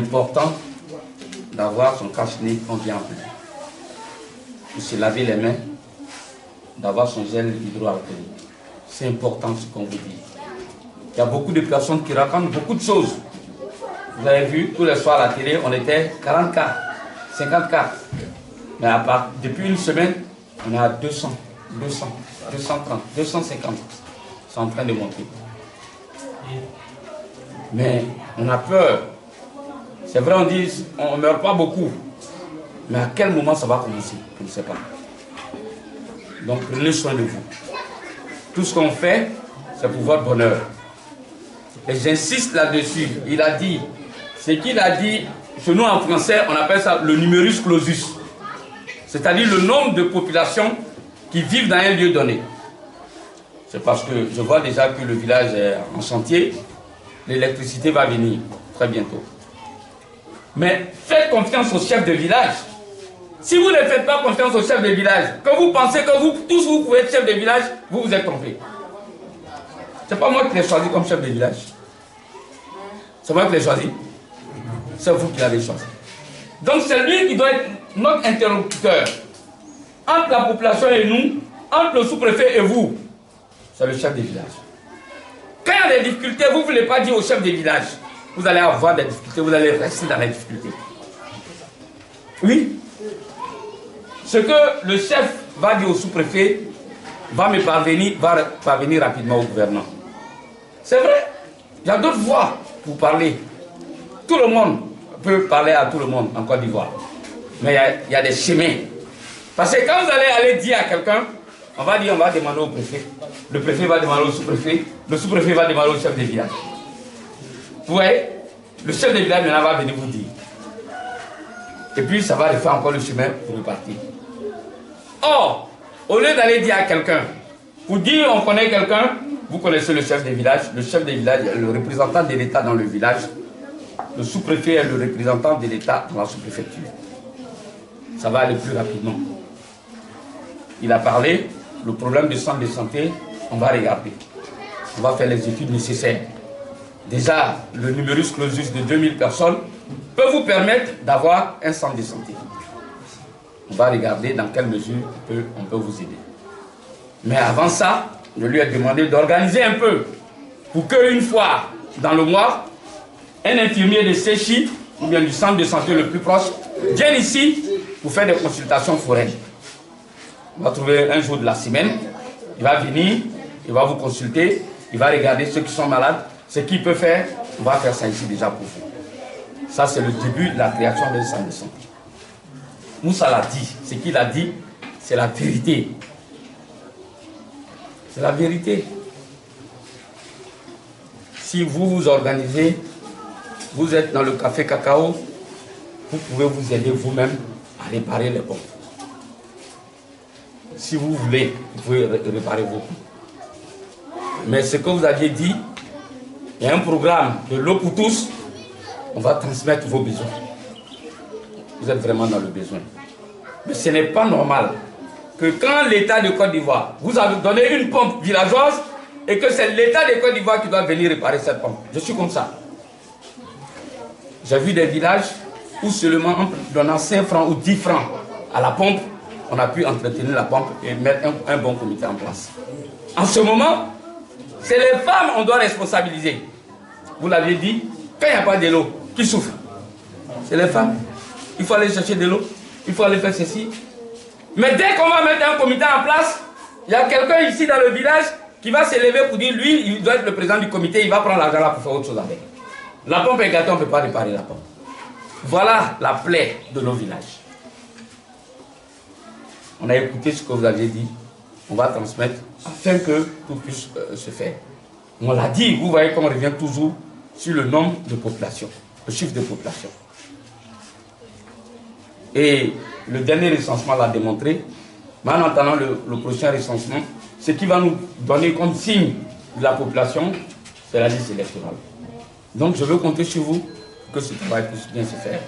important d'avoir son cache-nez quand on vient en ville. De se laver les mains, d'avoir son gel hydroalcoolique. C'est important ce qu'on vous dit. Il y a beaucoup de personnes qui racontent beaucoup de choses. Vous avez vu, tous les soirs à la télé, on était 40 cas, 50 cas. Mais depuis une semaine, on est à 200, 200, 230, 250. C'est en train de monter. Mais on a peur. C'est vrai, on dit on ne meurt pas beaucoup. Mais à quel moment ça va commencer? Je ne sais pas. Donc prenez soin de vous. Tout ce qu'on fait, c'est pour votre bonheur. Et j'insiste là-dessus. Il a dit, ce qu'il a dit, chez nous en français, on appelle ça le numerus clausus. C'est-à-dire le nombre de populations qui vivent dans un lieu donné. C'est parce que je vois déjà que le village est en chantier. L'électricité va venir très bientôt. Mais faites confiance au chef de village. Si vous ne faites pas confiance au chef de village, que vous pensez que vous, tous vous pouvez être chef de village, vous vous êtes trompé. C'est pas moi qui l'ai choisi comme chef de village. C'est moi qui l'ai choisi. C'est vous qui l'avez choisi. Donc c'est lui qui doit être notre interlocuteur. Entre la population et nous, entre le sous-préfet et vous, c'est le chef de village. Quand il y a des difficultés, vous ne voulez pas dire au chef de village. Vous allez avoir des difficultés, vous allez rester dans la difficulté. Oui. Ce que le chef va dire au sous-préfet va parvenir rapidement au gouvernement. C'est vrai. Il y a d'autres voies pour parler. Tout le monde peut parler à tout le monde en Côte d'Ivoire. Mais il y a des chemins. Parce que quand vous allez dire à quelqu'un, on va demander au préfet. Le préfet va demander au sous-préfet. Le sous-préfet va demander au chef de village. Vous voyez, le chef de village maintenant va venir vous dire. Et puis ça va refaire encore le chemin pour repartir. Or, au lieu d'aller dire à quelqu'un, pour dire on connaît quelqu'un, vous connaissez le chef de village. Le chef de village est le représentant de l'État dans le village. Le sous-préfet est le représentant de l'État dans la sous-préfecture. Ça va aller plus rapidement. Il a parlé, le problème du centre de santé, on va regarder. On va faire les études nécessaires. Déjà, le numerus clausus de 2000 personnes peut vous permettre d'avoir un centre de santé. On va regarder dans quelle mesure on peut vous aider. Mais avant ça, je lui ai demandé d'organiser un peu pour qu'une fois dans le mois, un infirmier de Séchi ou bien du centre de santé le plus proche vienne ici pour faire des consultations foraines. On va trouver un jour de la semaine, il va venir, il va vous consulter, il va regarder ceux qui sont malades, ce qu'il peut faire, on va faire ça ici déjà pour vous. Ça c'est le début de la création d'un centre de santé. Moussa l'a dit, ce qu'il a dit, c'est la vérité. C'est la vérité. Si vous vous organisez, vous êtes dans le café cacao, vous pouvez vous aider vous-même à réparer les pompes. Si vous voulez, vous pouvez réparer vos pompes. Mais ce que vous aviez dit, il y a un programme de l'eau pour tous, on va transmettre vos besoins. Vous êtes vraiment dans le besoin. Mais ce n'est pas normal que quand l'État de Côte d'Ivoire vous a donné une pompe villageoise et que c'est l'État de Côte d'Ivoire qui doit venir réparer cette pompe. Je suis comme ça. J'ai vu des villages où seulement en donnant 5 francs ou 10 francs à la pompe, on a pu entretenir la pompe et mettre un bon comité en place. En ce moment, c'est les femmes qu'on doit responsabiliser. Vous l'aviez dit, quand il n'y a pas de l'eau, qui souffre? C'est les femmes. Il faut aller chercher de l'eau, il faut aller faire ceci. Mais dès qu'on va mettre un comité en place, il y a quelqu'un ici dans le village qui va s'élever pour dire, lui, il doit être le président du comité, il va prendre l'argent là pour faire autre chose avec. La pompe est gâtée, on ne peut pas réparer la pompe. Voilà la plaie de nos villages. On a écouté ce que vous aviez dit, on va transmettre afin que tout puisse se faire. On l'a dit, vous voyez qu'on revient toujours sur le nombre de population, le chiffre de population. Et le dernier recensement l'a démontré, mais en attendant le prochain recensement, ce qui va nous donner comme signe de la population, c'est la liste électorale. Donc je veux compter sur vous pour que ce travail puisse bien se faire.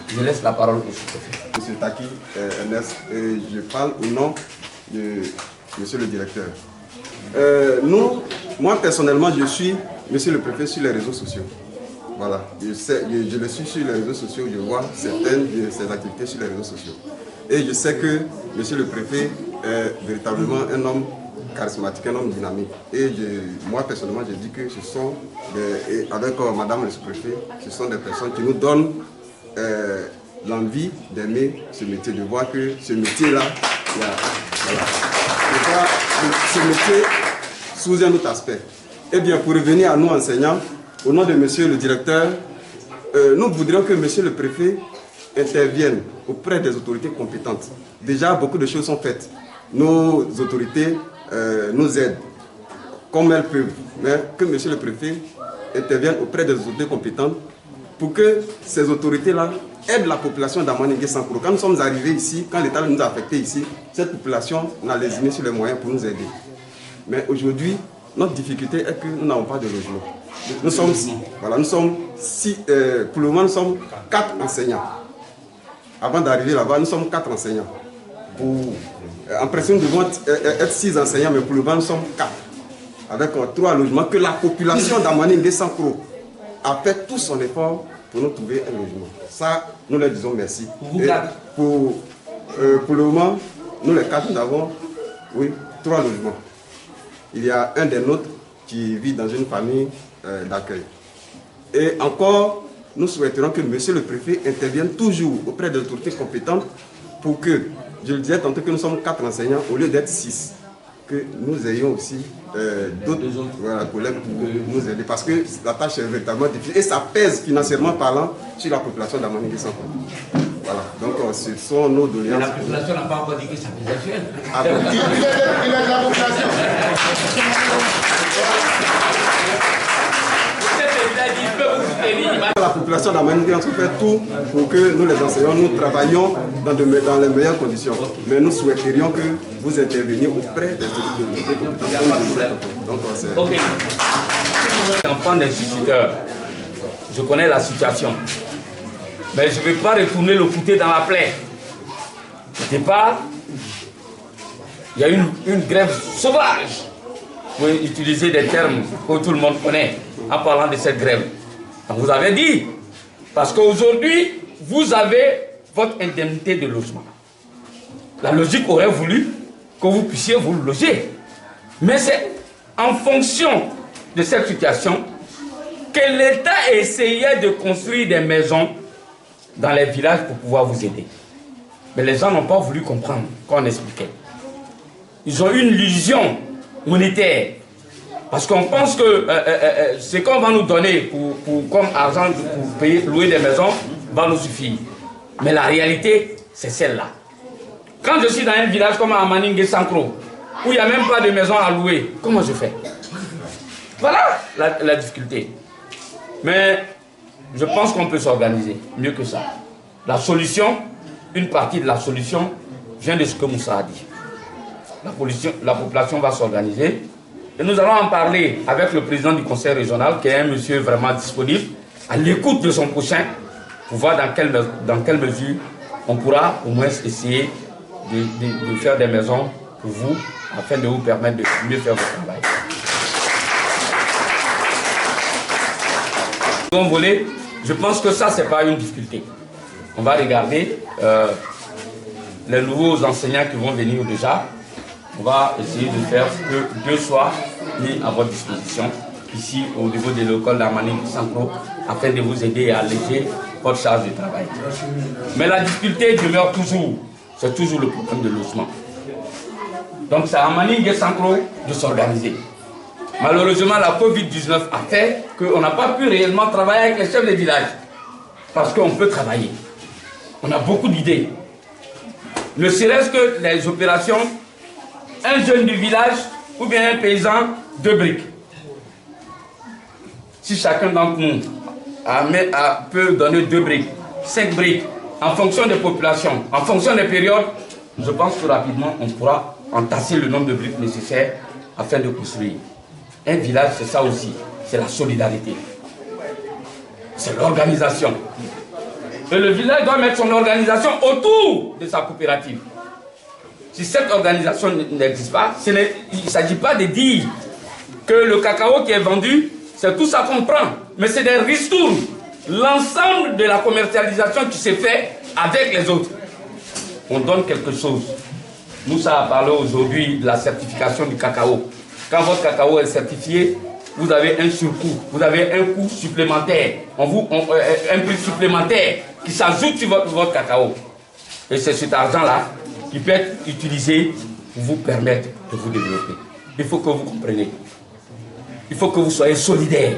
Je laisse la parole au sous-préfet. Monsieur Taki Ernest, je parle au nom de monsieur le directeur. Moi personnellement, je suis monsieur le préfet sur les réseaux sociaux. Voilà, je le suis sur les réseaux sociaux, je vois certaines de ses activités sur les réseaux sociaux. Et je sais que monsieur le préfet est véritablement un homme charismatique, un homme dynamique. Et moi personnellement, je dis que ce sont, avec madame le sous-préfet, ce sont des personnes qui nous donnent l'envie d'aimer ce métier, de voir que ce métier-là, voilà, de voir ce métier sous un autre aspect. Eh bien, pour revenir à nous enseignants, au nom de monsieur le directeur, nous voudrions que monsieur le préfet intervienne auprès des autorités compétentes. Déjà, beaucoup de choses sont faites. Nos autorités nous aident comme elles peuvent. Mais que monsieur le préfet intervienne auprès des autorités compétentes pour que ces autorités-là aident la population d'Amaningué-Sankro. Quand nous sommes arrivés ici, quand l'État nous a affectés ici, cette population n'a lésiné sur les moyens pour nous aider. Mais aujourd'hui, notre difficulté est que nous n'avons pas de logement. Nous sommes, voilà, pour le moment, nous sommes 4 enseignants. Avant d'arriver là-bas, nous sommes 4 enseignants. En principe, nous devons être 6 enseignants, mais pour le moment, nous sommes 4. Avec 3 logements que la population d'Amaningué-Sankro a fait tout son effort pour nous trouver un logement. Ça, nous leur disons merci. Pour le moment, nous les 4, nous avons 3 logements. Il y a un des nôtres qui vit dans une famille d'accueil. Et encore, nous souhaiterons que monsieur le préfet intervienne toujours auprès des autorités compétentes pour que, je le disais tantôt que nous sommes 4 enseignants au lieu d'être 6, que nous ayons aussi d'autres collègues pour nous aider, parce que la tâche est véritablement difficile et ça pèse financièrement parlant sur la population d'Amaningué-Sankro. Voilà, donc ce sont nos doléances. La population n'a pas encore dit que ça faisait actuel. Il est de la population. La population d'Amaningué-Sankro fait tout pour que nous les enseignants, nous travaillions dans les meilleures conditions. Mais nous souhaiterions que vous interveniez auprès des autorités compétentes. Donc c'est... Ok. Enfant d'instituteur, je connais la situation. Mais je ne vais pas retourner le couteau dans la plaie. Au départ, il y a une grève sauvage. Vous utilisez des termes que tout le monde connaît en parlant de cette grève. Donc vous avez dit, parce qu'aujourd'hui, vous avez votre indemnité de logement. La logique aurait voulu que vous puissiez vous loger. Mais c'est en fonction de cette situation que l'État essayait de construire des maisons dans les villages pour pouvoir vous aider. Mais les gens n'ont pas voulu comprendre quand on expliquait. Ils ont eu une illusion monétaire. Parce qu'on pense que ce qu'on va nous donner comme argent pour payer, louer des maisons va nous suffire. Mais la réalité, c'est celle-là. Quand je suis dans un village comme Amaningué-Sankro, où il n'y a même pas de maison à louer, comment je fais? Voilà la difficulté. Mais je pense qu'on peut s'organiser mieux que ça. La solution, une partie de la solution vient de ce que Moussa a dit. La population va s'organiser. Et nous allons en parler avec le président du conseil régional, qui est un monsieur vraiment disponible, à l'écoute de son prochain, pour voir dans quelle mesure on pourra au moins essayer de faire des maisons pour vous, afin de vous permettre de mieux faire votre travail. Second volet, je pense que ça, ce n'est pas une difficulté. On va regarder les nouveaux enseignants qui vont venir déjà. On va essayer de faire que 2 soient mis à votre disposition ici au niveau de l'école d'Amaningué-Sankro afin de vous aider à alléger votre charge de travail. Mais la difficulté demeure toujours, c'est toujours le problème de logement. Donc c'est à Amaningué-Sankro de s'organiser. Malheureusement, la Covid-19 a fait qu'on n'a pas pu réellement travailler avec les chefs de village. Parce qu'on peut travailler. On a beaucoup d'idées. Ne serait-ce que les opérations, un jeune du village ou bien un paysan, 2 briques. Si chacun d'entre nous peut donner 2 briques, 5 briques, en fonction des populations, en fonction des périodes, je pense que rapidement on pourra entasser le nombre de briques nécessaires afin de construire. Un village, c'est ça aussi, c'est la solidarité. C'est l'organisation. Et le village doit mettre son organisation autour de sa coopérative. Si cette organisation n'existe pas, il ne s'agit pas de dire que le cacao qui est vendu, c'est tout ça qu'on prend. Mais c'est des ristournes l'ensemble de la commercialisation qui se fait avec les autres. On donne quelque chose. Nous, ça a parlé aujourd'hui de la certification du cacao. Quand votre cacao est certifié, vous avez un surcoût, vous avez un coût supplémentaire, un prix supplémentaire qui s'ajoute sur votre cacao. Et c'est cet argent-là qui peut être utilisé pour vous permettre de vous développer. Il faut que vous compreniez. Il faut que vous soyez solidaires.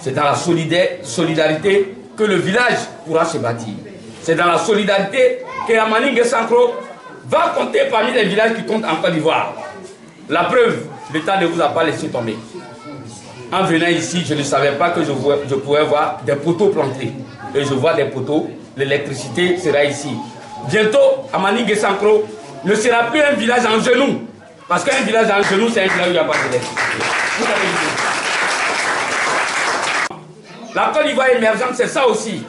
C'est dans la solidarité que le village pourra se bâtir. C'est dans la solidarité que Amaningue Sankro va compter parmi les villages qui comptent en Côte d'Ivoire. La preuve, l'État ne vous a pas laissé tomber. En venant ici, je ne savais pas que je pouvais voir des poteaux plantés. Et je vois des poteaux, l'électricité sera ici. Bientôt, Amaningue Sankro ne sera plus un village en genoux. Parce qu'un village en genoux, c'est un village où il n'y a pas d'électricité. La Côte d'Ivoire émergente, c'est ça aussi.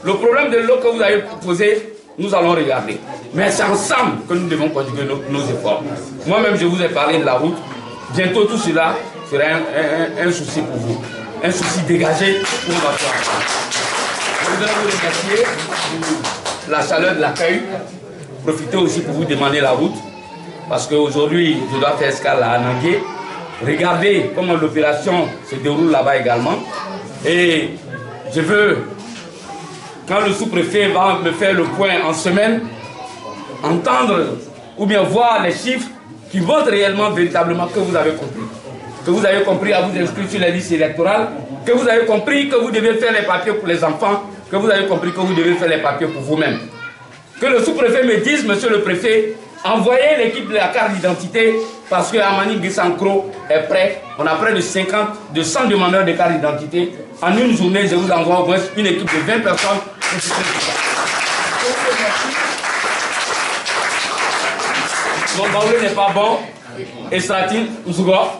Le problème de l'eau que vous avez posé, nous allons regarder. Mais c'est ensemble que nous devons conjuguer nos efforts. Moi-même, je vous ai parlé de la route. Bientôt, tout cela sera un souci pour vous. Un souci dégagé pour notre soirée. Je voudrais vous remercier pour la chaleur de l'accueil. Profitez aussi pour vous demander la route. Parce qu'aujourd'hui, je dois faire escale à Anangué. Regardez comment l'opération se déroule là-bas également. Et je veux, quand le sous-préfet va me faire le point en semaine, entendre ou bien voir les chiffres qui montrent réellement, véritablement que vous avez compris. Que vous avez compris à vous inscrire sur la liste électorale, que vous avez compris que vous devez faire les papiers pour les enfants, que vous avez compris que vous devez faire les papiers pour vous-même. Que le sous-préfet me dise, monsieur le préfet, envoyez l'équipe de la carte d'identité parce que Amaningue Sankro est prêt. On a près de 100 demandeurs de carte d'identité. En une journée, je vous envoie au moins une équipe de 20 personnes. Mon baoulé n'est pas bon. Et Stratine, Ouzouga.